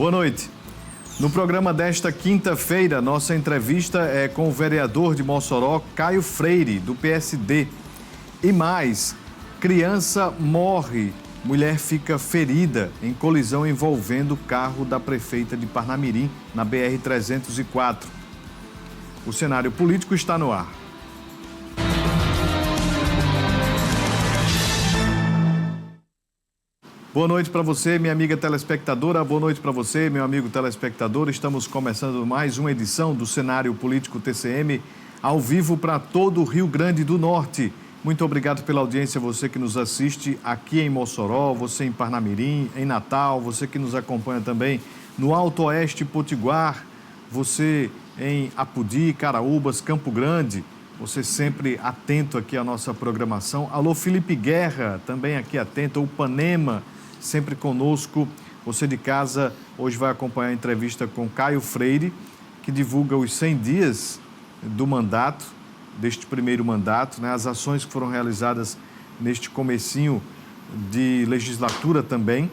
Boa noite. No programa desta quinta-feira, nossa entrevista é com o vereador de Mossoró, Caio Freire, do PSD. E mais, criança morre, mulher fica ferida em colisão envolvendo o carro da prefeita de Parnamirim, na BR-304. O cenário político está no ar. Boa noite para você, minha amiga telespectadora. Boa noite para você, meu amigo telespectador. Estamos começando mais uma edição do Cenário Político TCM, ao vivo para todo o Rio Grande do Norte. Muito obrigado pela audiência, você que nos assiste aqui em Mossoró, você em Parnamirim, em Natal, você que nos acompanha também no Alto Oeste Potiguar, você em Apudi, Caraúbas, Campo Grande. Você sempre atento aqui à nossa programação. Alô, Felipe Guerra, também aqui atento. O Panema, sempre conosco. Você de casa hoje vai acompanhar a entrevista com Caio Freire, que divulga os 100 dias do mandato, deste primeiro mandato, né? As ações que foram realizadas neste comecinho de legislatura também.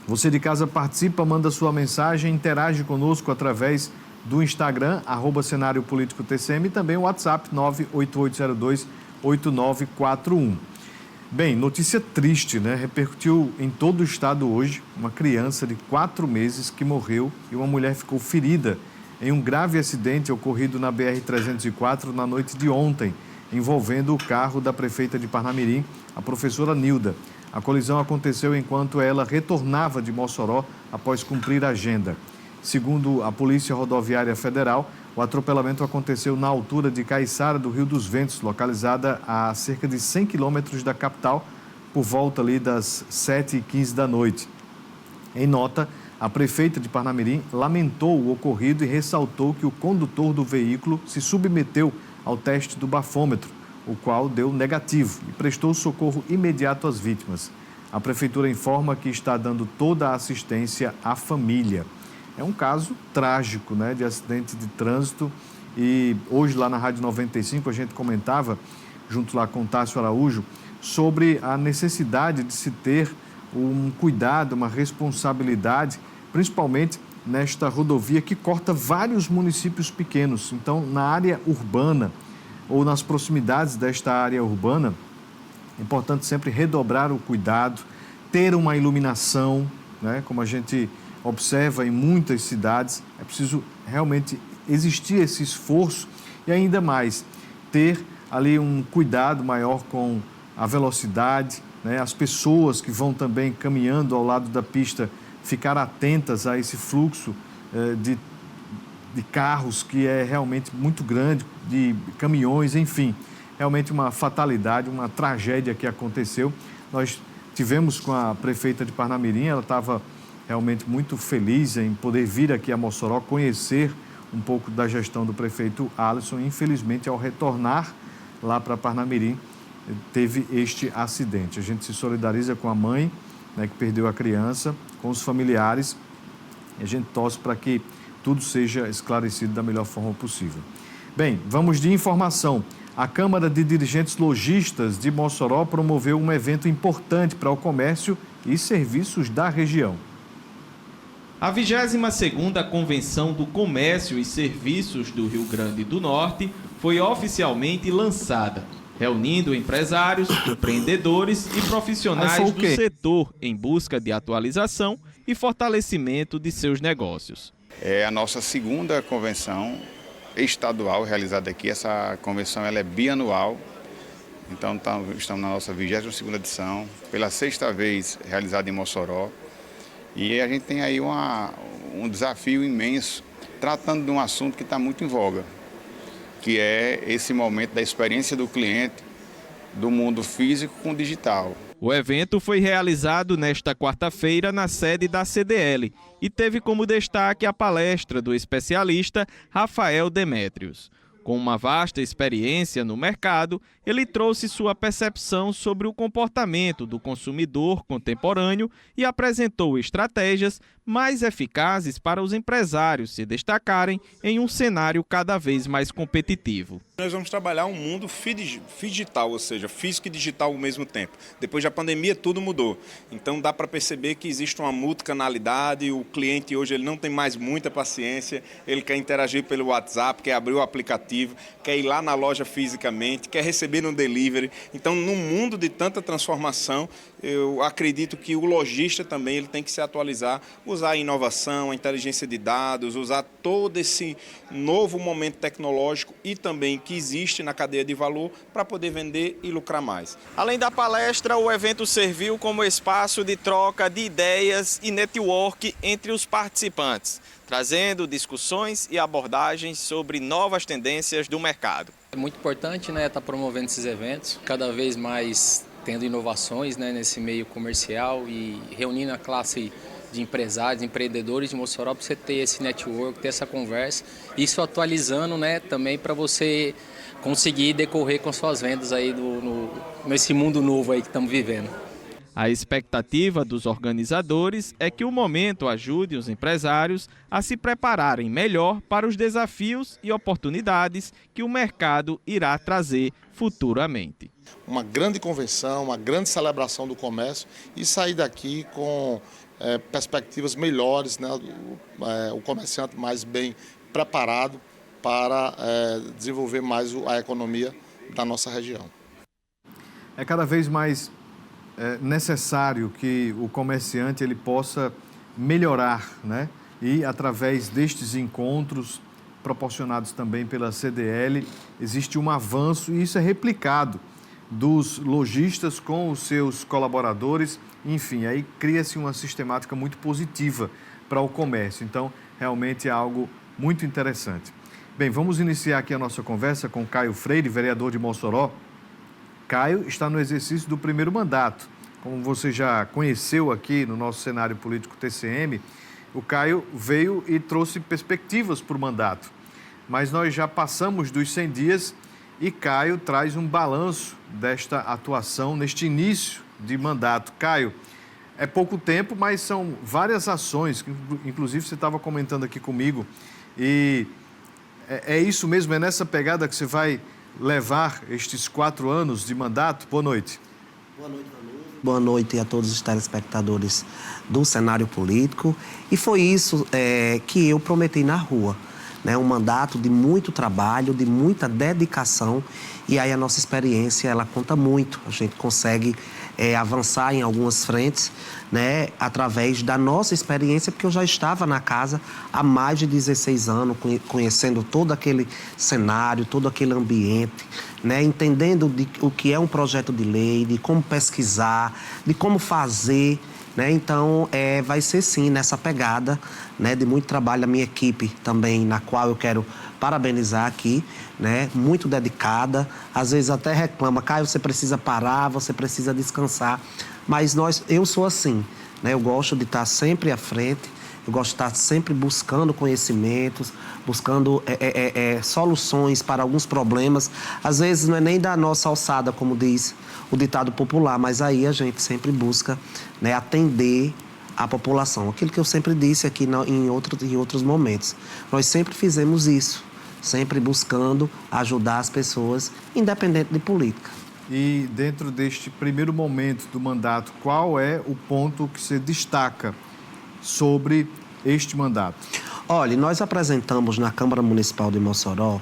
Você de casa participa, manda sua mensagem, interage conosco através do Instagram, @Cenário Político TCM, e também o WhatsApp 98802-8941. Bem, notícia triste, né? Repercutiu em todo o estado hoje uma criança de 4 meses que morreu e uma mulher ficou ferida em um grave acidente ocorrido na BR-304 na noite de ontem, envolvendo o carro da prefeita de Parnamirim, a professora Nilda. A colisão aconteceu enquanto ela retornava de Mossoró após cumprir a agenda. Segundo a Polícia Rodoviária Federal, o atropelamento aconteceu na altura de Caiçara do Rio dos Ventos, localizada a cerca de 100 quilômetros da capital, por volta ali das 7h15 da noite. Em nota, a prefeita de Parnamirim lamentou o ocorrido e ressaltou que o condutor do veículo se submeteu ao teste do bafômetro, o qual deu negativo, e prestou socorro imediato às vítimas. A prefeitura informa que está dando toda a assistência à família. É um caso trágico, né, de acidente de trânsito, e hoje lá na Rádio 95 a gente comentava, junto lá com o Tássio Araújo, sobre a necessidade de se ter um cuidado, uma responsabilidade, principalmente nesta rodovia que corta vários municípios pequenos. Então, na área urbana ou nas proximidades desta área urbana, é importante sempre redobrar o cuidado, ter uma iluminação, né, como a gente observa em muitas cidades. É preciso realmente existir esse esforço e ainda mais ter ali um cuidado maior com a velocidade, né? As pessoas que vão também caminhando ao lado da pista ficar atentas a esse fluxo de carros que é realmente muito grande, de caminhões, enfim, realmente uma fatalidade, uma tragédia que aconteceu. Nós tivemos com a prefeita de Parnamirim, ela estava realmente muito feliz em poder vir aqui a Mossoró, conhecer um pouco da gestão do prefeito Alisson. Infelizmente, ao retornar lá para Parnamirim, teve este acidente. A gente se solidariza com a mãe, né, que perdeu a criança, com os familiares, e a gente torce para que tudo seja esclarecido da melhor forma possível. Bem, vamos de informação. A Câmara de Dirigentes Lojistas de Mossoró promoveu um evento importante para o comércio e serviços da região. A 22ª Convenção do Comércio e Serviços do Rio Grande do Norte foi oficialmente lançada, reunindo empresários, empreendedores e profissionais do setor em busca de atualização e fortalecimento de seus negócios. É a nossa segunda convenção estadual realizada aqui. Essa convenção ela é bianual, então estamos na nossa 22ª edição, pela 6ª vez realizada em Mossoró. E a gente tem aí um desafio imenso, tratando de um assunto que está muito em voga, que é esse momento da experiência do cliente, do mundo físico com o digital. O evento foi realizado nesta quarta-feira na sede da CDL e teve como destaque a palestra do especialista Rafael Demétrios. Com uma vasta experiência no mercado, ele trouxe sua percepção sobre o comportamento do consumidor contemporâneo e apresentou estratégias mais eficazes para os empresários se destacarem em um cenário cada vez mais competitivo. Nós vamos trabalhar um mundo digital, ou seja, físico e digital ao mesmo tempo. Depois da pandemia, tudo mudou. Então, dá para perceber que existe uma multicanalidade, o cliente hoje ele não tem mais muita paciência, ele quer interagir pelo WhatsApp, quer abrir o aplicativo, quer ir lá na loja fisicamente, quer receber no delivery. Então, num mundo de tanta transformação, eu acredito que o lojista também ele tem que se atualizar, usar a inovação, a inteligência de dados, usar todo esse novo momento tecnológico e também que existe na cadeia de valor para poder vender e lucrar mais. Além da palestra, o evento serviu como espaço de troca de ideias e network entre os participantes, trazendo discussões e abordagens sobre novas tendências do mercado. É muito importante, né, estar promovendo esses eventos, cada vez mais tendo inovações, né, nesse meio comercial e reunindo a classe de empresários, empreendedores de Mossoró para você ter esse network, ter essa conversa, isso atualizando, né, também para você conseguir decorrer com suas vendas aí nesse mundo novo aí que estamos vivendo. A expectativa dos organizadores é que o momento ajude os empresários a se prepararem melhor para os desafios e oportunidades que o mercado irá trazer futuramente. Uma grande convenção, uma grande celebração do comércio e sair daqui com perspectivas melhores, né? O comerciante mais bem preparado para desenvolver mais a economia da nossa região. É cada vez mais necessário que o comerciante ele possa melhorar, né? E através destes encontros proporcionados também pela CDL, existe um avanço e isso é replicado dos lojistas com os seus colaboradores. Enfim, aí cria-se uma sistemática muito positiva para o comércio. Então, realmente é algo muito interessante. Bem, vamos iniciar aqui a nossa conversa com Caio Freire, vereador de Mossoró. Caio está no exercício do primeiro mandato. Como você já conheceu aqui no nosso cenário político TCM, o Caio veio e trouxe perspectivas para o mandato. Mas nós já passamos dos 100 dias e Caio traz um balanço desta atuação neste início de mandato. Caio, é pouco tempo, mas são várias ações, que inclusive você estava comentando aqui comigo, e é isso mesmo, é nessa pegada que você vai levar estes 4 anos de mandato? Boa noite. Boa noite, Vanildo. Boa noite a todos os telespectadores do cenário político. E foi isso que eu prometi na rua, né? Um mandato de muito trabalho, de muita dedicação. E aí a nossa experiência, ela conta muito. A gente consegue avançar em algumas frentes, né, através da nossa experiência, porque eu já estava na casa há mais de 16 anos, conhecendo todo aquele cenário, todo aquele ambiente, né, entendendo o que é um projeto de lei, de como pesquisar, de como fazer, né? Então, vai ser sim nessa pegada, né, de muito trabalho da minha equipe também, na qual eu quero parabenizar aqui, né, muito dedicada, às vezes até reclama, Caio, você precisa parar, você precisa descansar, mas eu sou assim, né, eu gosto de estar sempre à frente, eu gosto de estar sempre buscando conhecimentos, buscando soluções para alguns problemas, às vezes não é nem da nossa alçada, como diz o ditado popular, mas aí a gente sempre busca, né, atender a população. Aquilo que eu sempre disse aqui em outros momentos. Nós sempre fizemos isso, sempre buscando ajudar as pessoas, independente de política. E dentro deste primeiro momento do mandato, qual é o ponto que você destaca sobre este mandato? Olha, nós apresentamos na Câmara Municipal de Mossoró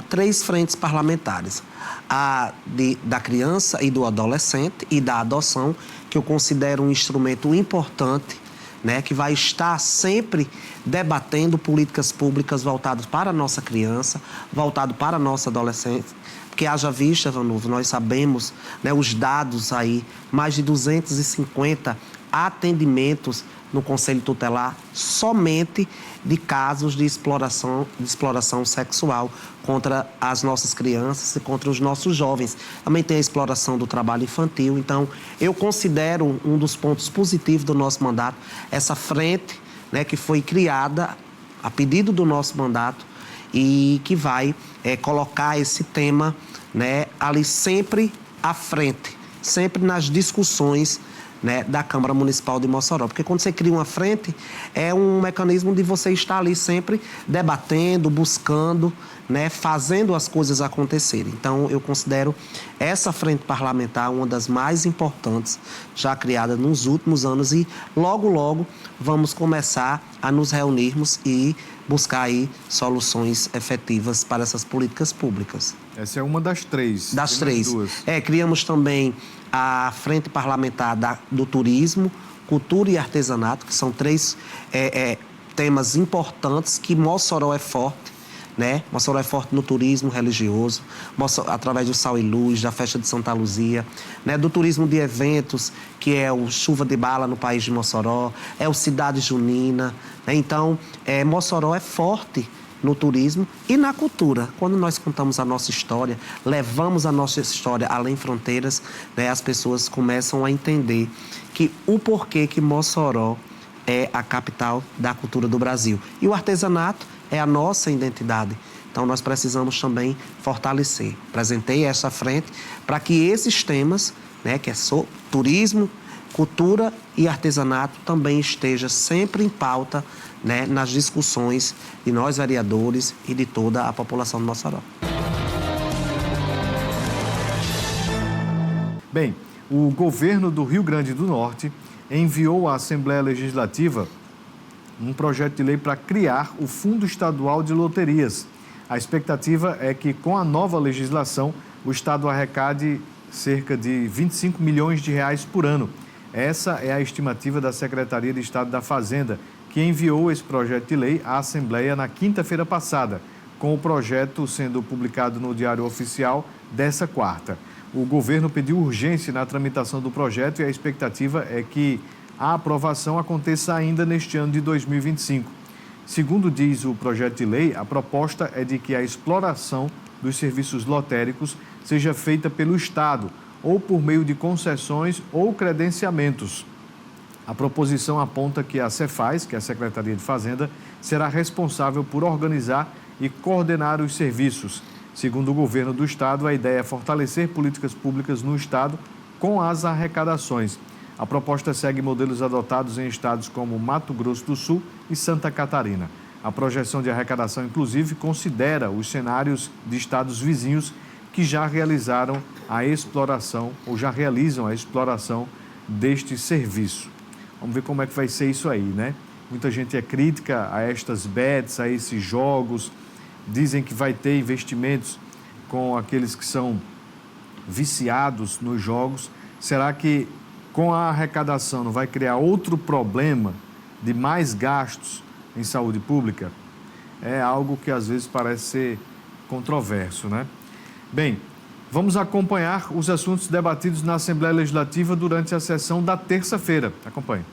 três frentes parlamentares. A da criança e do adolescente e da adoção, que eu considero um instrumento importante, né, que vai estar sempre debatendo políticas públicas voltadas para a nossa criança, voltado para a nossa adolescente. Porque haja vista, Vanildo, nós sabemos, né, os dados aí, mais de 250 atendimentos no Conselho Tutelar somente de casos de exploração sexual contra as nossas crianças e contra os nossos jovens. Também tem a exploração do trabalho infantil. Então, eu considero um dos pontos positivos do nosso mandato essa frente, né, que foi criada a pedido do nosso mandato e que vai colocar esse tema, né, ali sempre à frente, sempre nas discussões, né, da Câmara Municipal de Mossoró. Porque quando você cria uma frente, é um mecanismo de você estar ali sempre debatendo, buscando, né, fazendo as coisas acontecerem. Então, eu considero essa frente parlamentar uma das mais importantes já criada nos últimos anos e logo, logo vamos começar a nos reunirmos e buscar aí soluções efetivas para essas políticas públicas. Essa é uma das três. Das Tem mais três. duas. Criamos também a frente parlamentar do turismo, cultura e artesanato, que são três temas importantes que Mossoró é forte. Né? Mossoró é forte no turismo religioso, através do Sal e Luz, da Festa de Santa Luzia, né? Do turismo de eventos, que é o Chuva de Bala no País de Mossoró, é o Cidade Junina. Né? Então, Mossoró é forte no turismo e na cultura. Quando nós contamos a nossa história, levamos a nossa história além fronteiras, né? As pessoas começam a entender que o porquê que Mossoró é a capital da cultura do Brasil. E o artesanato é a nossa identidade. Então, nós precisamos também fortalecer. Apresentei essa frente para que esses temas, né, que é turismo, cultura e artesanato, também esteja sempre em pauta, né, nas discussões de nós vereadores e de toda a população de Mossoró. Bem, o governo do Rio Grande do Norte enviou à Assembleia Legislativa um projeto de lei para criar o Fundo Estadual de Loterias. A expectativa é que, com a nova legislação, o Estado arrecade cerca de 25 milhões de reais por ano. Essa é a estimativa da Secretaria de Estado da Fazenda, que enviou esse projeto de lei à Assembleia na quinta-feira passada, com o projeto sendo publicado no Diário Oficial dessa quarta. O governo pediu urgência na tramitação do projeto e a expectativa é que a aprovação aconteça ainda neste ano de 2025. Segundo diz o projeto de lei, a proposta é de que a exploração dos serviços lotéricos seja feita pelo Estado, ou por meio de concessões ou credenciamentos. A proposição aponta que a Cefaz, que é a Secretaria de Fazenda, será responsável por organizar e coordenar os serviços. Segundo o governo do Estado, a ideia é fortalecer políticas públicas no Estado com as arrecadações. A proposta segue modelos adotados em estados como Mato Grosso do Sul e Santa Catarina. A projeção de arrecadação, inclusive, considera os cenários de estados vizinhos que já realizaram a exploração ou já realizam a exploração deste serviço. Vamos ver como é que vai ser isso aí, né? Muita gente é crítica a estas bets, a esses jogos. Dizem que vai ter investimentos com aqueles que são viciados nos jogos. Será que com a arrecadação não vai criar outro problema de mais gastos em saúde pública? É algo que às vezes parece ser controverso, né? Bem, vamos acompanhar os assuntos debatidos na Assembleia Legislativa durante a sessão da terça-feira. Acompanhe.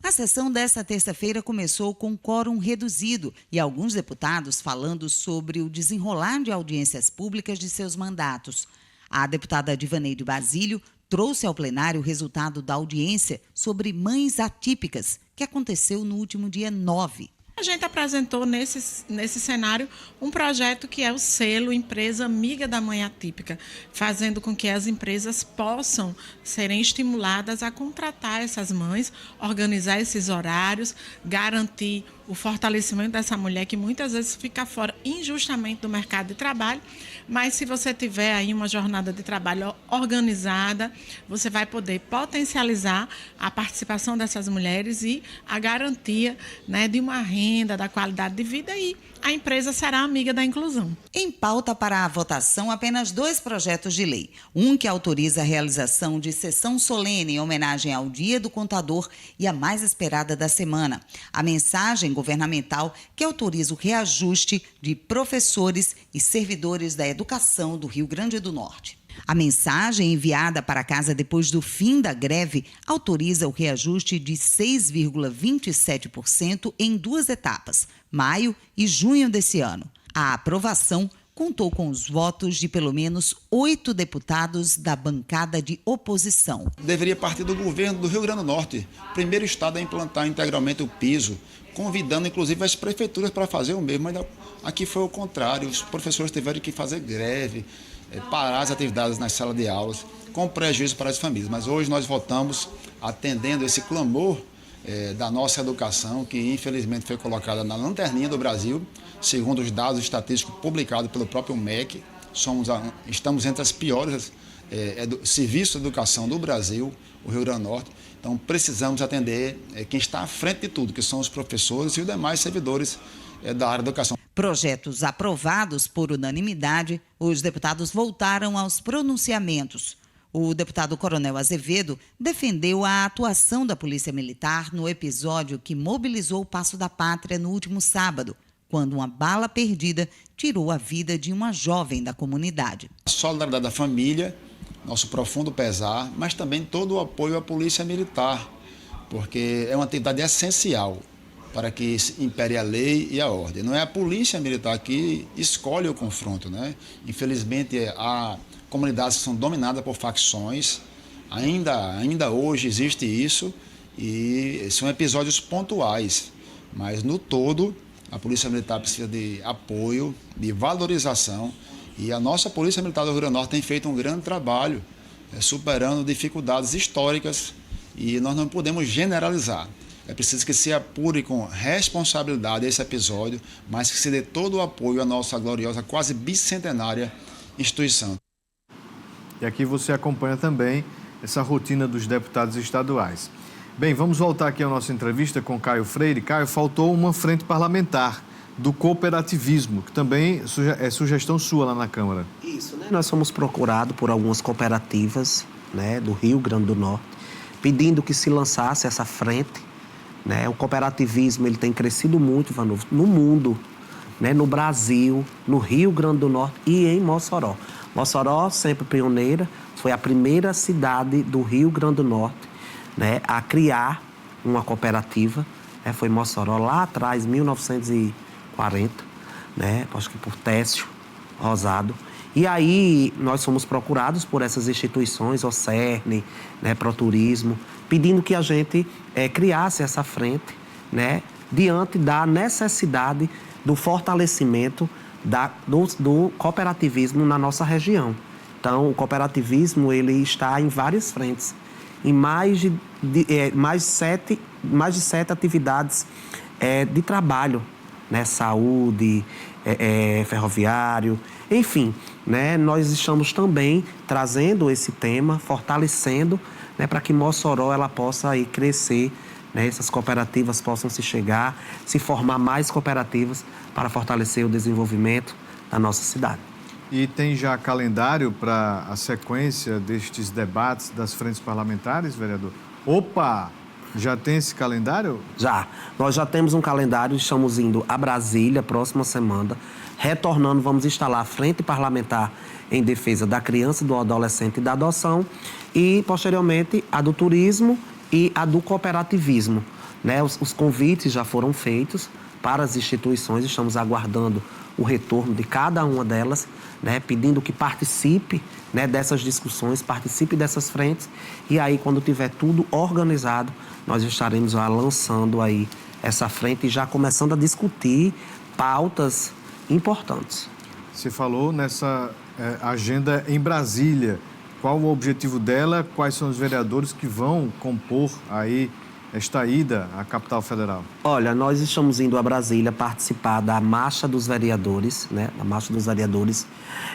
A sessão desta terça-feira começou com quórum reduzido e alguns deputados falando sobre o desenrolar de audiências públicas de seus mandatos. A deputada Divaneide Basílio trouxe ao plenário o resultado da audiência sobre mães atípicas, que aconteceu no último dia 9. A gente apresentou nesse cenário um projeto que é o selo Empresa Amiga da Mãe Atípica, fazendo com que as empresas possam serem estimuladas a contratar essas mães, organizar esses horários, garantir o fortalecimento dessa mulher que muitas vezes fica fora injustamente do mercado de trabalho, mas se você tiver aí uma jornada de trabalho organizada, você vai poder potencializar a participação dessas mulheres e a garantia, né, de uma renda, da qualidade de vida, e a empresa será amiga da inclusão. Em pauta para a votação, apenas 2 projetos de lei. Um que autoriza a realização de sessão solene em homenagem ao Dia do Contador e a mais esperada da semana. A mensagem governamental que autoriza o reajuste de professores e servidores da educação do Rio Grande do Norte. A mensagem enviada para casa depois do fim da greve autoriza o reajuste de 6,27% em 2 etapas, maio e junho desse ano. A aprovação contou com os votos de pelo menos 8 deputados da bancada de oposição. Deveria partir do governo do Rio Grande do Norte, primeiro estado a implantar integralmente o piso, convidando inclusive as prefeituras para fazer o mesmo, mas aqui foi o contrário, os professores tiveram que fazer greve, parar as atividades nas salas de aulas, com prejuízo para as famílias. Mas hoje nós votamos atendendo esse clamor da nossa educação, que infelizmente foi colocada na lanterninha do Brasil, segundo os dados estatísticos publicados pelo próprio MEC. Estamos entre as piores serviços de educação do Brasil, o Rio Grande do Norte. Então precisamos atender quem está à frente de tudo, que são os professores e os demais servidores da área da educação. Projetos aprovados por unanimidade, os deputados voltaram aos pronunciamentos. O deputado Coronel Azevedo defendeu a atuação da Polícia Militar no episódio que mobilizou o Paço da Pátria no último sábado, quando uma bala perdida tirou a vida de uma jovem da comunidade. A solidariedade da família, nosso profundo pesar, mas também todo o apoio à Polícia Militar, porque é uma atividade essencial para que impere a lei e a ordem. Não é a Polícia Militar que escolhe o confronto, né? Infelizmente, há comunidades que são dominadas por facções, ainda hoje existe isso, e são episódios pontuais, mas no todo a Polícia Militar precisa de apoio, de valorização, e a nossa Polícia Militar do Rio Grande do Norte tem feito um grande trabalho, superando dificuldades históricas, e nós não podemos generalizar. É preciso que se apure com responsabilidade esse episódio, mas que se dê todo o apoio à nossa gloriosa, quase bicentenária instituição. E aqui você acompanha também essa rotina dos deputados estaduais. Bem, vamos voltar aqui à nossa entrevista com Caio Freire. Caio, faltou uma frente parlamentar do cooperativismo, que também é sugestão sua lá na Câmara. Isso, né? Nós fomos procurados por algumas cooperativas, né, do Rio Grande do Norte, pedindo que se lançasse essa frente, né? O cooperativismo ele tem crescido muito, Vanúvio, no mundo, né, no Brasil, no Rio Grande do Norte e em Mossoró. Mossoró, sempre pioneira, foi a primeira cidade do Rio Grande do Norte, né, a criar uma cooperativa. Foi Mossoró lá atrás, 1940, né, acho que por Técio Rosado. E aí nós fomos procurados por essas instituições, o CERN, né, Proturismo, pedindo que a gente criasse essa frente, né, diante da necessidade do fortalecimento do cooperativismo na nossa região. Então, o cooperativismo ele está em várias frentes, em mais de 7 atividades de trabalho, né? Saúde, ferroviário, enfim, né? Nós estamos também trazendo esse tema, fortalecendo, né, para que Mossoró ela possa aí crescer, né? Essas cooperativas possam se formar mais cooperativas para fortalecer o desenvolvimento da nossa cidade. E tem já calendário para a sequência destes debates das frentes parlamentares, vereador? Opa! Já tem esse calendário? Já. Nós já temos um calendário, estamos indo a Brasília, próxima semana. Retornando, vamos instalar a Frente Parlamentar em Defesa da Criança, do Adolescente e da Adoção. E, posteriormente, a do Turismo e a do Cooperativismo. Né? Os convites já foram feitos para as instituições, estamos aguardando o retorno de cada uma delas, né, pedindo que participe, né, dessas discussões, participe dessas frentes, e aí quando tiver tudo organizado, nós estaremos lançando aí essa frente e já começando a discutir pautas importantes. Você falou nessa agenda em Brasília, qual o objetivo dela, quais são os vereadores que vão compor aí esta ida à capital federal? Olha, nós estamos indo a Brasília participar da Marcha dos Vereadores, né? A Marcha dos Vereadores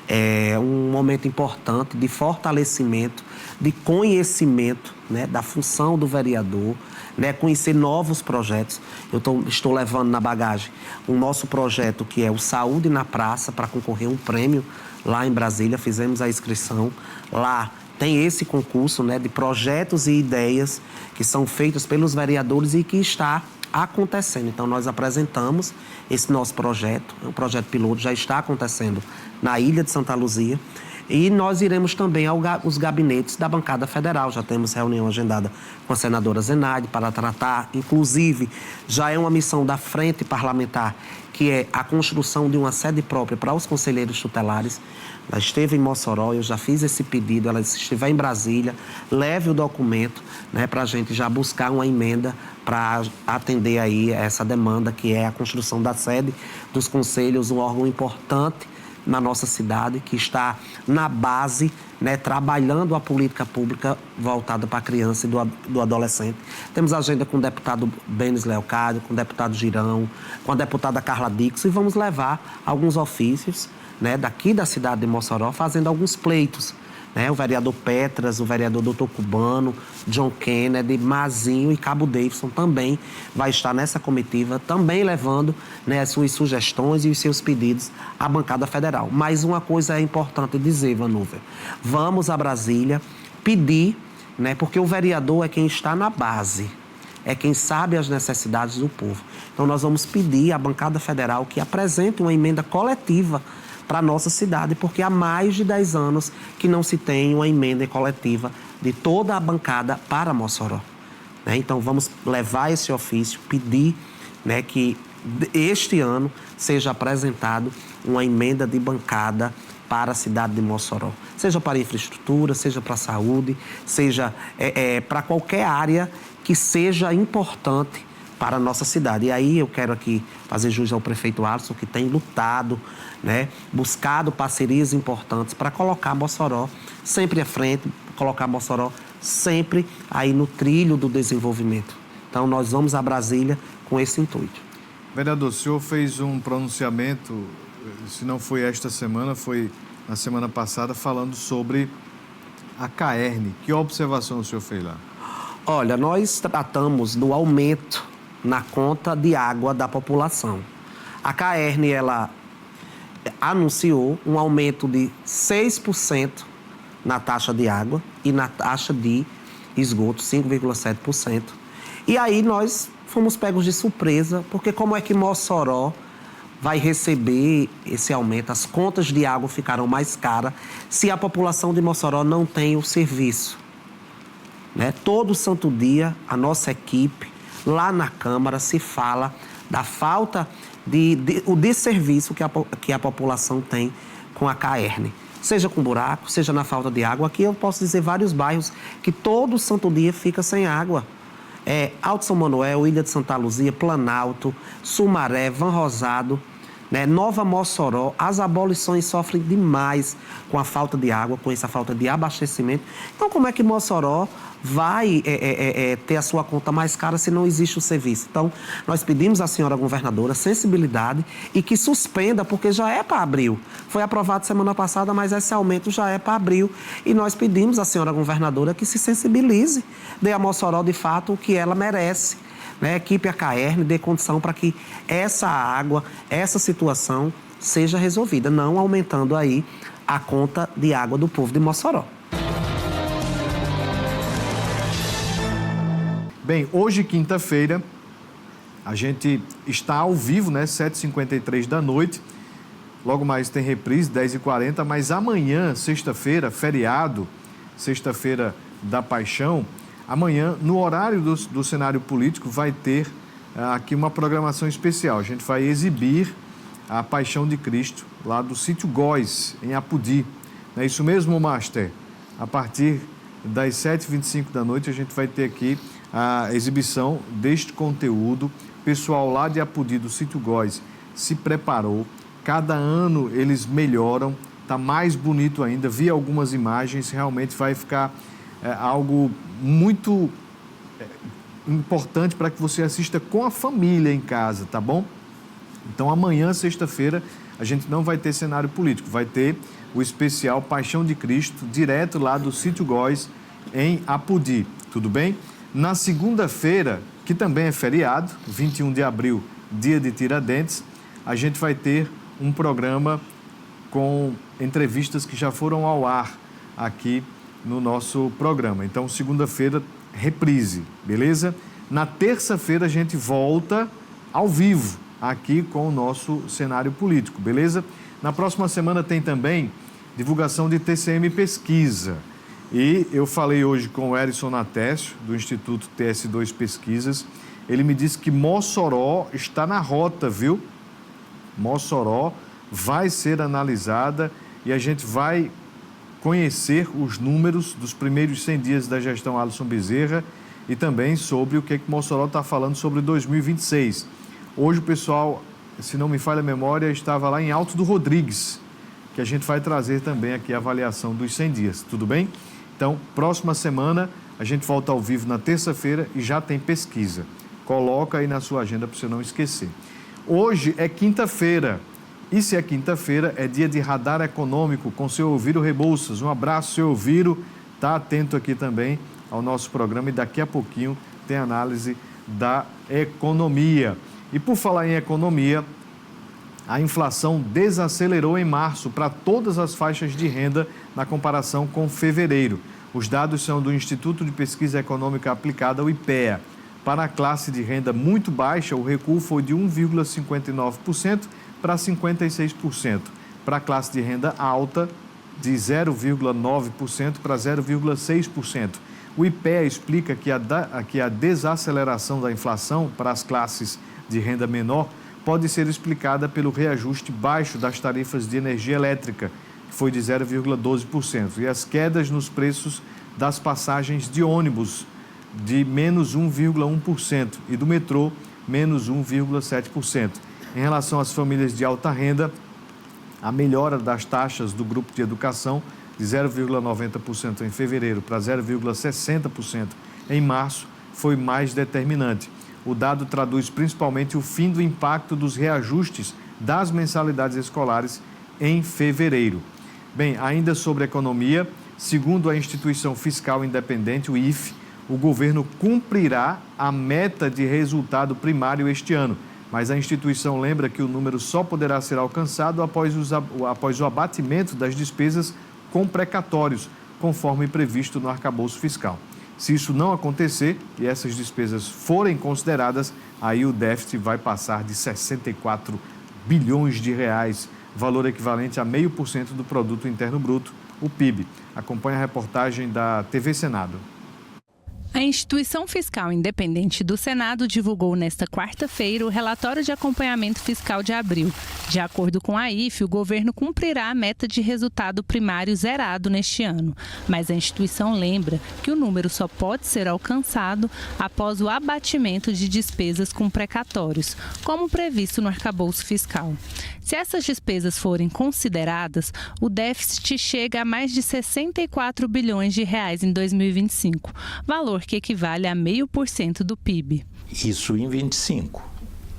é um momento importante de fortalecimento, de conhecimento, né, da função do vereador, né, conhecer novos projetos. Eu estou levando na bagagem o nosso projeto que é o Saúde na Praça para concorrer a um prêmio lá em Brasília. Fizemos a inscrição lá. Tem esse concurso, né, de projetos e ideias que são feitos pelos vereadores e que está acontecendo. Então, nós apresentamos esse nosso projeto, o projeto piloto já está acontecendo na Ilha de Santa Luzia. E nós iremos também aos gabinetes da bancada federal. Já temos reunião agendada com a senadora Zenaide para tratar, inclusive, já é uma missão da Frente Parlamentar, que é a construção de uma sede própria para os conselheiros tutelares. Ela esteve em Mossoró, eu já fiz esse pedido, ela se estiver em Brasília, leve o documento, né, para a gente já buscar uma emenda para atender aí essa demanda, que é a construção da sede dos conselhos, um órgão importante, na nossa cidade, que está na base, né, trabalhando a política pública voltada para a criança e do adolescente. Temos agenda com o deputado Benes Leocádio, com o deputado Girão, com a deputada Carla Dixon, e vamos levar alguns ofícios, né, daqui da cidade de Mossoró, fazendo alguns pleitos. Né, o vereador Petras, o vereador Dr. Cubano, John Kennedy, Mazinho e Cabo Davidson também vai estar nessa comitiva, também levando, né, as suas sugestões e os seus pedidos à bancada federal. Mas uma coisa é importante dizer, Vanúvel, vamos a Brasília pedir, né, porque o vereador é quem está na base, é quem sabe as necessidades do povo. Então nós vamos pedir à bancada federal que apresente uma emenda coletiva para a nossa cidade, porque há mais de 10 anos que não se tem uma emenda coletiva de toda a bancada para Mossoró. Né? Então, vamos levar esse ofício, pedir, né, que este ano seja apresentado uma emenda de bancada para a cidade de Mossoró. Seja para infraestrutura, seja para a saúde, seja para qualquer área que seja importante para a nossa cidade. E aí eu quero aqui fazer jus ao prefeito Alisson, que tem lutado, né, buscado parcerias importantes para colocar Mossoró sempre à frente, colocar Mossoró sempre aí no trilho do desenvolvimento. Então nós vamos a Brasília com esse intuito. Vereador, o senhor fez um pronunciamento, se não foi esta semana, foi na semana passada, falando sobre a CAERN. Que observação o senhor fez lá? Olha, nós tratamos do aumento na conta de água da população. A CAERN, ela anunciou um aumento de 6% na taxa de água e na taxa de esgoto, 5,7%. E aí nós fomos pegos de surpresa, porque como é que Mossoró vai receber esse aumento? As contas de água ficarão mais caras se a população de Mossoró não tem o serviço. Né? Todo santo dia, a nossa equipe, lá na Câmara, se fala da falta de serviço que a população tem com a CAERN. Seja com buraco, seja na falta de água. Aqui eu posso dizer vários bairros que todo santo dia fica sem água. Alto São Manuel, Ilha de Santa Luzia, Planalto, Sumaré, Van Rosado, né, Nova Mossoró. As abolições sofrem demais com a falta de água, com essa falta de abastecimento. Então, como é que Mossoró vai ter a sua conta mais cara se não existe o serviço? Então, nós pedimos à senhora governadora sensibilidade e que suspenda, porque já é para abril. Foi aprovado semana passada, mas esse aumento já é para abril. E nós pedimos à senhora governadora que se sensibilize, dê a Mossoró, de fato, o que ela merece. Né? Equipe a CAERN, dê condição para que essa água, essa situação seja resolvida, não aumentando aí a conta de água do povo de Mossoró. Bem, hoje, quinta-feira, a gente está ao vivo, né? 7h53 da noite. Logo mais tem reprise, 10h40. Mas amanhã, sexta-feira, feriado, sexta-feira da Paixão, amanhã, no horário do cenário político, vai ter aqui uma programação especial. A gente vai exibir a Paixão de Cristo, lá do Sítio Góis, em Apodi. Não é isso mesmo, Master? A partir das 7h25 da noite, a gente vai ter aqui a exibição deste conteúdo. O pessoal lá de Apodi, do Sítio Góis, se preparou. Cada ano eles melhoram, está mais bonito ainda. Vi algumas imagens, realmente vai ficar algo muito importante para que você assista com a família em casa, tá bom? Então amanhã, sexta-feira, a gente não vai ter cenário político, vai ter o especial Paixão de Cristo, direto lá do Sítio Góis, em Apodi, tudo bem? Na segunda-feira, que também é feriado, 21 de abril, dia de Tiradentes, a gente vai ter um programa com entrevistas que já foram ao ar aqui no nosso programa. Então, segunda-feira, reprise, beleza? Na terça-feira, a gente volta ao vivo aqui com o nosso cenário político, beleza? Na próxima semana tem também divulgação de TCM Pesquisa. E eu falei hoje com o Erison Natécio, do Instituto TS2 Pesquisas. Ele me disse que Mossoró está na rota, viu? Mossoró vai ser analisada e a gente vai conhecer os números dos primeiros 100 dias da gestão Alisson Bezerra e também sobre o que Mossoró está falando sobre 2026. Hoje o pessoal, se não me falha a memória, estava lá em Alto do Rodrigues, que a gente vai trazer também aqui a avaliação dos 100 dias, tudo bem? Então, próxima semana, a gente volta ao vivo na terça-feira e já tem pesquisa. Coloca aí na sua agenda para você não esquecer. Hoje é quinta-feira. E se é quinta-feira, é dia de Radar Econômico com o seu Elviro Rebouças. Um abraço, seu Elviro. Está atento aqui também ao nosso programa e daqui a pouquinho tem análise da economia. E por falar em economia, a inflação desacelerou em março para todas as faixas de renda na comparação com fevereiro. Os dados são do Instituto de Pesquisa Econômica Aplicada, o IPEA. Para a classe de renda muito baixa, o recuo foi de 1,59% para 56%. Para a classe de renda alta, de 0,9% para 0,6%. O IPEA explica que a desaceleração da inflação para as classes de renda menor pode ser explicada pelo reajuste baixo das tarifas de energia elétrica, que foi de 0,12%, e as quedas nos preços das passagens de ônibus, de menos 1,1%, e do metrô, menos 1,7%. Em relação às famílias de alta renda, a melhora das taxas do grupo de educação, de 0,90% em fevereiro para 0,60% em março, foi mais determinante. O dado traduz principalmente o fim do impacto dos reajustes das mensalidades escolares em fevereiro. Bem, ainda sobre economia, segundo a instituição fiscal independente, o IFE, o governo cumprirá a meta de resultado primário este ano, mas a instituição lembra que o número só poderá ser alcançado após o abatimento das despesas com precatórios, conforme previsto no arcabouço fiscal. Se isso não acontecer e essas despesas forem consideradas, aí o déficit vai passar de 64 bilhões de reais, valor equivalente a 0,5% do Produto Interno Bruto, o PIB. Acompanhe a reportagem da TV Senado. A Instituição Fiscal Independente do Senado divulgou nesta quarta-feira o relatório de acompanhamento fiscal de abril. De acordo com a IFE, o governo cumprirá a meta de resultado primário zerado neste ano. Mas a instituição lembra que o número só pode ser alcançado após o abatimento de despesas com precatórios, como previsto no arcabouço fiscal. Se essas despesas forem consideradas, o déficit chega a mais de 64 bilhões de reais em 2025, valor que equivale a 0,5% do PIB. Isso em 25.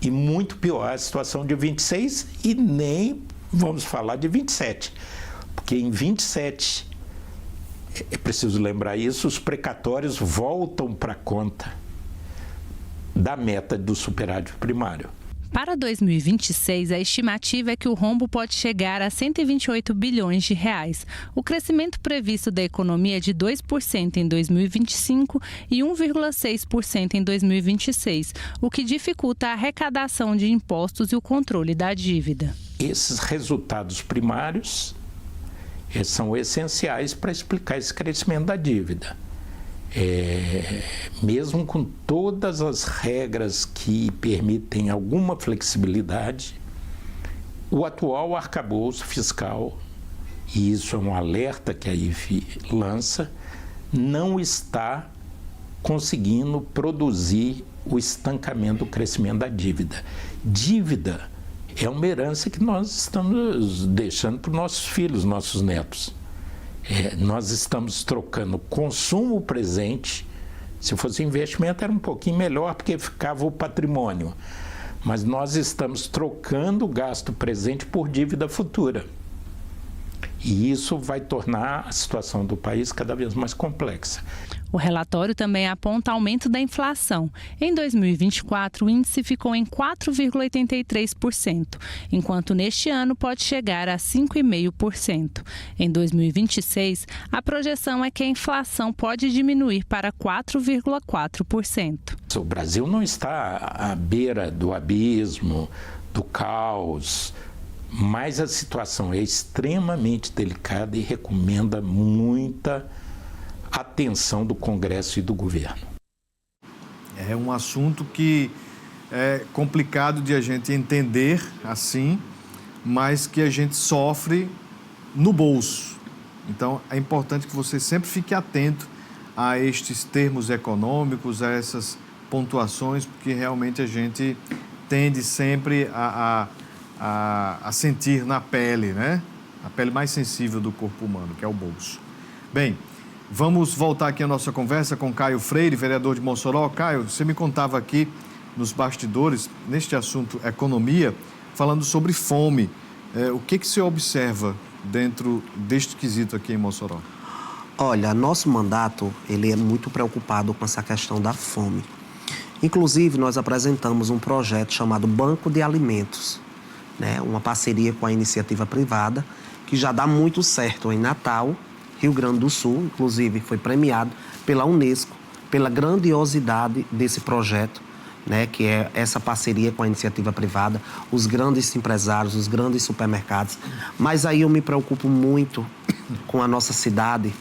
E muito pior a situação de 26 e nem vamos falar de 27. Porque em 27, é preciso lembrar isso, os precatórios voltam para a conta da meta do superávit primário. Para 2026, a estimativa é que o rombo pode chegar a 128 bilhões de reais. O crescimento previsto da economia é de 2% em 2025 e 1,6% em 2026, o que dificulta a arrecadação de impostos e o controle da dívida. Esses resultados primários são essenciais para explicar esse crescimento da dívida. Mesmo com todas as regras que permitem alguma flexibilidade, o atual arcabouço fiscal, e isso é um alerta que a IFE lança, não está conseguindo produzir o estancamento do crescimento da dívida. Dívida é uma herança que nós estamos deixando para os nossos filhos, nossos netos. Nós estamos trocando consumo presente. Se fosse investimento era um pouquinho melhor porque ficava o patrimônio, mas nós estamos trocando o gasto presente por dívida futura. E isso vai tornar a situação do país cada vez mais complexa. O relatório também aponta aumento da inflação. Em 2024, o índice ficou em 4,83%, enquanto neste ano pode chegar a 5,5%. Em 2026, a projeção é que a inflação pode diminuir para 4,4%. O Brasil não está à beira do abismo, do caos, mas a situação é extremamente delicada e recomenda muita atenção do Congresso e do governo. É um assunto que é complicado de a gente entender assim, mas que a gente sofre no bolso. Então, é importante que você sempre fique atento a estes termos econômicos, a essas pontuações, porque realmente a gente tende sempre a sentir na pele, né? a pele mais sensível do corpo humano, que é o bolso. Bem, vamos voltar aqui a nossa conversa com Caio Freire, vereador de Mossoró. Caio, você me contava aqui nos bastidores, neste assunto economia, falando sobre fome. O que você observa dentro deste quesito aqui em Mossoró? Olha, nosso mandato, ele é muito preocupado com essa questão da fome. Inclusive, nós apresentamos um projeto chamado Banco de Alimentos, né? Uma parceria com a iniciativa privada, que já dá muito certo em Natal, Rio Grande do Sul, inclusive foi premiado pela Unesco, pela grandiosidade desse projeto, né? Que é essa parceria com a iniciativa privada, os grandes empresários, os grandes supermercados. Mas aí eu me preocupo muito com a nossa cidade,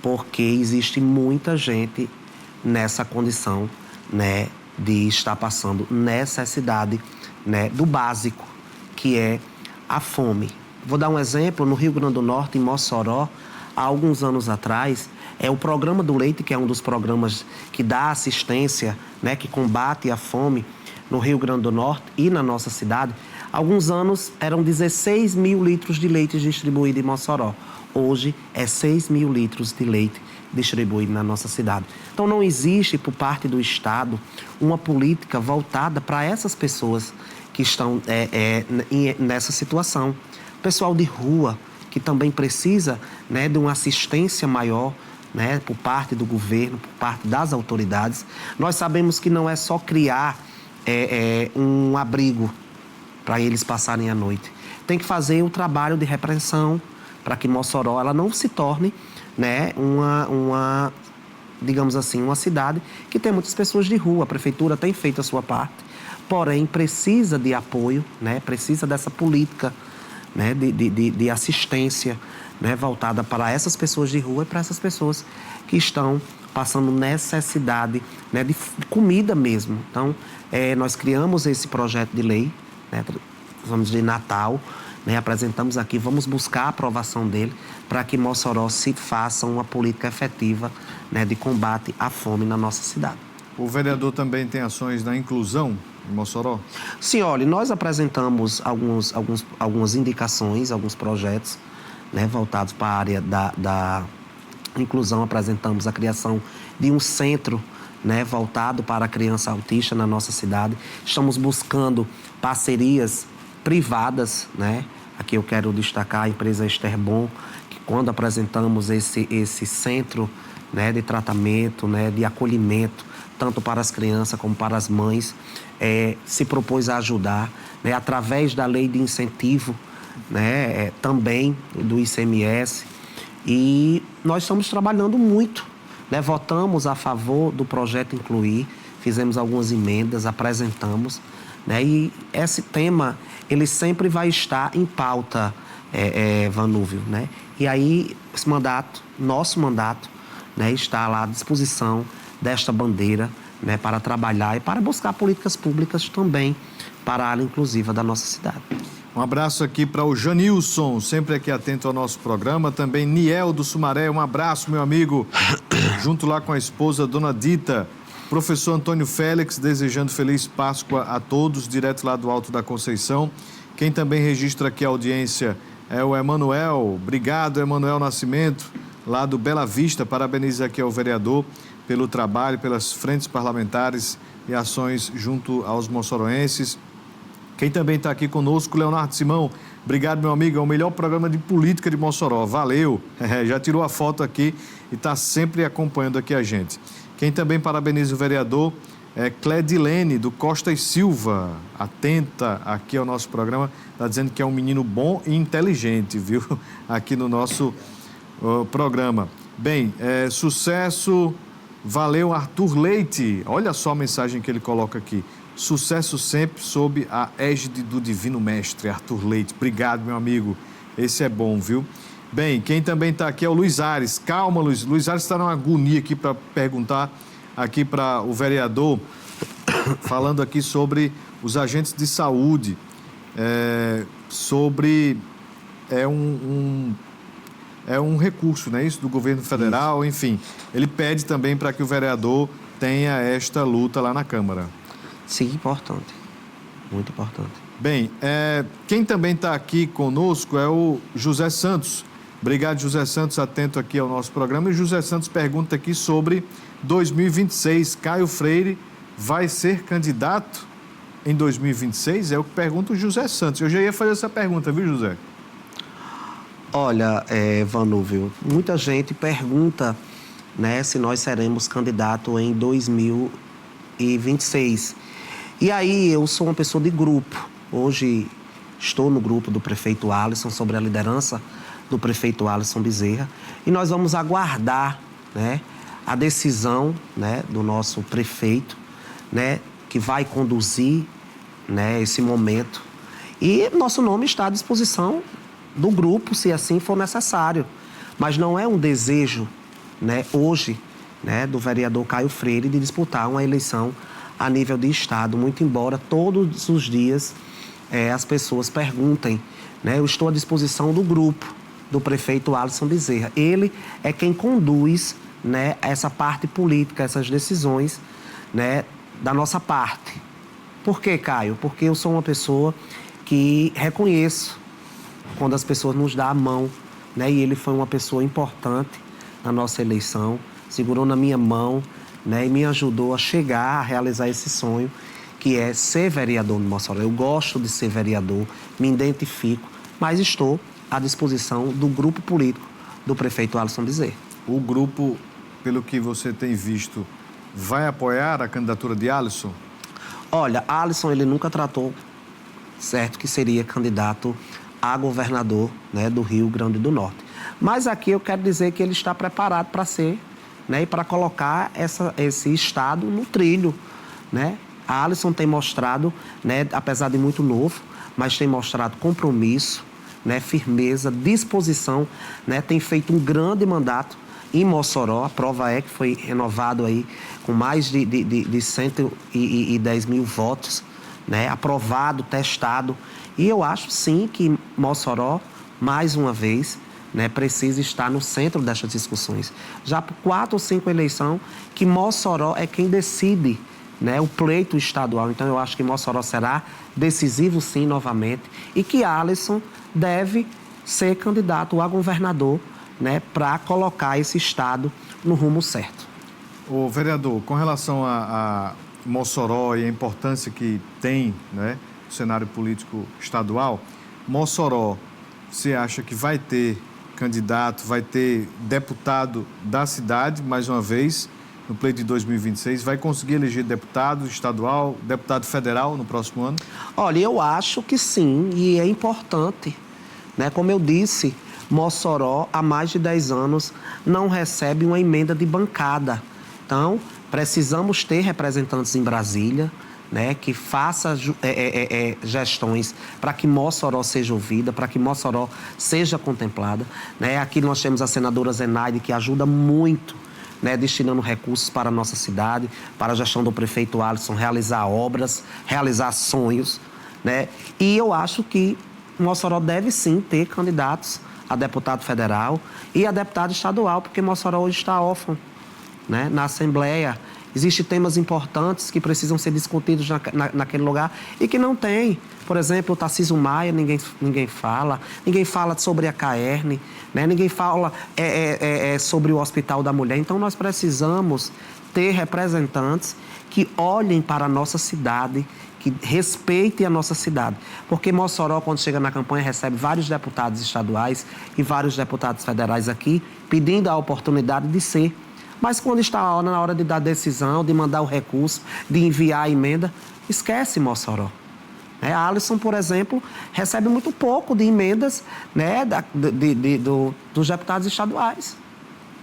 porque existe muita gente nessa condição, né, de estar passando necessidade, né, do básico, que é a fome. Vou dar um exemplo, no Rio Grande do Norte, em Mossoró, há alguns anos atrás, o Programa do Leite, que é um dos programas que dá assistência, né, que combate a fome no Rio Grande do Norte e na nossa cidade. Há alguns anos eram 16 mil litros de leite distribuídos em Mossoró. Hoje é 6 mil litros de leite distribuído na nossa cidade. Então não existe por parte do Estado uma política voltada para essas pessoas que estão nessa situação. Pessoal de rua que também precisa, né, de uma assistência maior, né, por parte do governo, por parte das autoridades. Nós sabemos que não é só criar um abrigo para eles passarem a noite. Tem que fazer o trabalho de repreensão para que Mossoró ela não se torne, né, digamos assim, uma cidade que tem muitas pessoas de rua. A prefeitura tem feito a sua parte, porém precisa de apoio, né, precisa dessa política, né, de assistência, né, voltada para essas pessoas de rua e para essas pessoas que estão passando necessidade, né, de comida mesmo. Então, nós criamos esse projeto de lei, né, vamos de Natal, né, apresentamos aqui, vamos buscar a aprovação dele para que Mossoró se faça uma política efetiva, né, de combate à fome na nossa cidade. O vereador também tem ações na inclusão em Mossoró? Sim, olha, nós apresentamos algumas indicações, alguns projetos, né, voltados para a área da inclusão. Apresentamos a criação de um centro, né, voltado para a criança autista na nossa cidade. Estamos buscando parcerias privadas, né? Aqui eu quero destacar a empresa Esterbon, que quando apresentamos esse centro, né, de tratamento, né, de acolhimento, tanto para as crianças como para as mães, se propôs a ajudar, né, através da lei de incentivo, né, também do ICMS. E nós estamos trabalhando muito, né? Votamos a favor do projeto Incluir, fizemos algumas emendas, apresentamos, né? E esse tema, ele sempre vai estar em pauta, Vanúvio, né? E aí, esse mandato, nosso mandato, né, está lá à disposição desta bandeira, né, para trabalhar e para buscar políticas públicas também para a área inclusiva da nossa cidade. Um abraço aqui para o Janilson, sempre aqui atento ao nosso programa. Também Niel do Sumaré, um abraço, meu amigo, junto lá com a esposa, Dona Dita. Professor Antônio Félix, desejando feliz Páscoa a todos, direto lá do Alto da Conceição. Quem também registra aqui a audiência é o Emanuel. Obrigado, Emanuel Nascimento, lá do Bela Vista. Parabeniza aqui ao vereador pelo trabalho, pelas frentes parlamentares e ações junto aos moçoroenses. Quem também está aqui conosco, Leonardo Simão. Obrigado, meu amigo. É o melhor programa de política de Mossoró. Valeu. Já tirou a foto aqui e está sempre acompanhando aqui a gente. Quem também parabeniza o vereador é Cledilene, do Costa e Silva. Atenta aqui ao nosso programa. Está dizendo que é um menino bom e inteligente, viu? Aqui no nosso programa. Bem, sucesso. Valeu, Arthur Leite. Olha só a mensagem que ele coloca aqui. Sucesso sempre sob a égide do Divino Mestre, Arthur Leite. Obrigado, meu amigo. Esse é bom, viu? Bem, quem também está aqui é o Luiz Ares. Calma, Luiz. Luiz Ares está numa agonia aqui para perguntar aqui para o vereador, falando aqui sobre os agentes de saúde, sobre um recurso, né? Isso do governo federal, enfim. Ele pede também para que o vereador tenha esta luta lá na Câmara. Sim, importante. Muito importante. Bem, quem também está aqui conosco é o José Santos. Obrigado, José Santos, atento aqui ao nosso programa. E José Santos pergunta aqui sobre 2026. Caio Freire vai ser candidato em 2026? É o que pergunta o José Santos. Eu já ia fazer essa pergunta, viu, José? Olha, Vanúvio, muita gente pergunta, né, se nós seremos candidato em 2026. E aí, eu sou uma pessoa de grupo. Hoje estou no grupo do prefeito Alisson, sobre a liderança do prefeito Alisson Bezerra. E nós vamos aguardar, né, a decisão, né, do nosso prefeito, né, que vai conduzir, né, esse momento. E nosso nome está à disposição do grupo, se assim for necessário. Mas não é um desejo, né, hoje, né, do vereador Caio Freire de disputar uma eleição a nível de Estado, muito embora todos os dias as pessoas perguntem, né, eu estou à disposição do grupo do prefeito Alisson Bezerra. Ele é quem conduz, né, essa parte política, essas decisões, né, da nossa parte. Por quê, Caio? Porque eu sou uma pessoa que reconheço quando as pessoas nos dão a mão, né, e ele foi uma pessoa importante na nossa eleição, segurou na minha mão, né, e me ajudou a chegar a realizar esse sonho, que é ser vereador no Mossoró. Eu gosto de ser vereador, me identifico, mas estou à disposição do grupo político do prefeito Alisson Bezerra. O grupo, pelo que você tem visto, vai apoiar a candidatura de Alisson? Olha, Alisson, ele nunca tratou certo que seria candidato a governador, né, do Rio Grande do Norte. Mas aqui eu quero dizer que ele está preparado para ser, né, e para colocar esse estado no trilho, né? A Alisson tem mostrado, né, apesar de muito novo, mas tem mostrado compromisso, né, firmeza, disposição, né, tem feito um grande mandato em Mossoró. A prova é que foi renovado aí com mais de 110 mil votos, né, aprovado, testado. E eu acho sim que Mossoró, mais uma vez, né, precisa estar no centro destas discussões. Já por 4 ou 5 eleições que Mossoró é quem decide, né, o pleito estadual. Então eu acho que Mossoró será decisivo sim novamente e que Alisson deve ser candidato a governador, né, para colocar esse estado no rumo certo. O vereador, com relação a Mossoró e a importância que tem, né, no cenário político estadual, Mossoró, você acha que vai ter candidato, vai ter deputado da cidade, mais uma vez, no pleito de 2026, vai conseguir eleger deputado estadual, deputado federal no próximo ano? Olha, eu acho que sim, e é importante, né? Como eu disse, Mossoró, há mais de 10 anos, não recebe uma emenda de bancada. Então, precisamos ter representantes em Brasília, né, que faça gestões para que Mossoró seja ouvida, para que Mossoró seja contemplada, né? Aqui nós temos a senadora Zenaide, que ajuda muito, né, destinando recursos para a nossa cidade, para a gestão do prefeito Alisson, realizar obras, realizar sonhos, né? E eu acho que Mossoró deve sim ter candidatos a deputado federal e a deputado estadual, porque Mossoró hoje está órfão, né, na Assembleia. Existem temas importantes que precisam ser discutidos naquele lugar e que não tem. Por exemplo, o Tarcísio Maia, ninguém fala sobre a Caerne, né? Ninguém fala sobre o Hospital da Mulher. Então, nós precisamos ter representantes que olhem para a nossa cidade, que respeitem a nossa cidade. Porque Mossoró, quando chega na campanha, recebe vários deputados estaduais e vários deputados federais aqui, pedindo a oportunidade de ser. Mas quando está na hora de dar decisão, de mandar o recurso, de enviar a emenda, esquece Mossoró. A Alisson, por exemplo, recebe muito pouco de emendas, né, dos deputados estaduais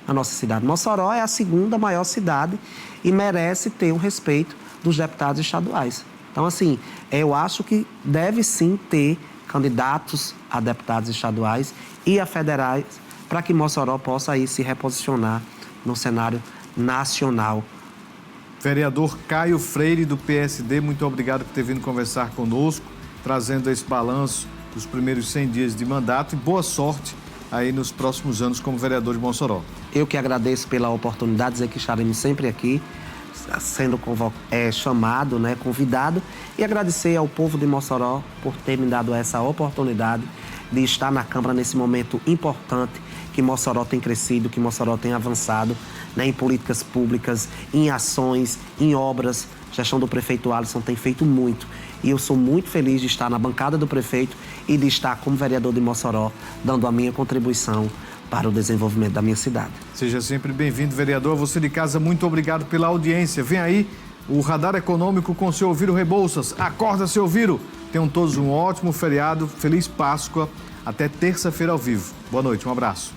na nossa cidade. Mossoró é a 2ª maior cidade e merece ter o respeito dos deputados estaduais. Então, assim, eu acho que deve sim ter candidatos a deputados estaduais e a federais para que Mossoró possa aí se reposicionar no cenário nacional. Vereador Caio Freire, do PSD, muito obrigado por ter vindo conversar conosco, trazendo esse balanço dos primeiros 100 dias de mandato e boa sorte aí nos próximos anos como vereador de Mossoró. Eu que agradeço pela oportunidade, dizer que estaremos sempre aqui, sendo chamado, né, convidado, e agradecer ao povo de Mossoró por ter me dado essa oportunidade de estar na Câmara nesse momento importante que Mossoró tem crescido, que Mossoró tem avançado, né, em políticas públicas, em ações, em obras. A gestão do prefeito Alisson tem feito muito. E eu sou muito feliz de estar na bancada do prefeito e de estar como vereador de Mossoró, dando a minha contribuição para o desenvolvimento da minha cidade. Seja sempre bem-vindo, vereador. Você de casa, muito obrigado pela audiência. Vem aí o Radar Econômico com o seu Ovírio Rebouças. Acorda, seu Ovírio. Tenham todos um ótimo feriado, feliz Páscoa. Até terça-feira ao vivo. Boa noite, um abraço.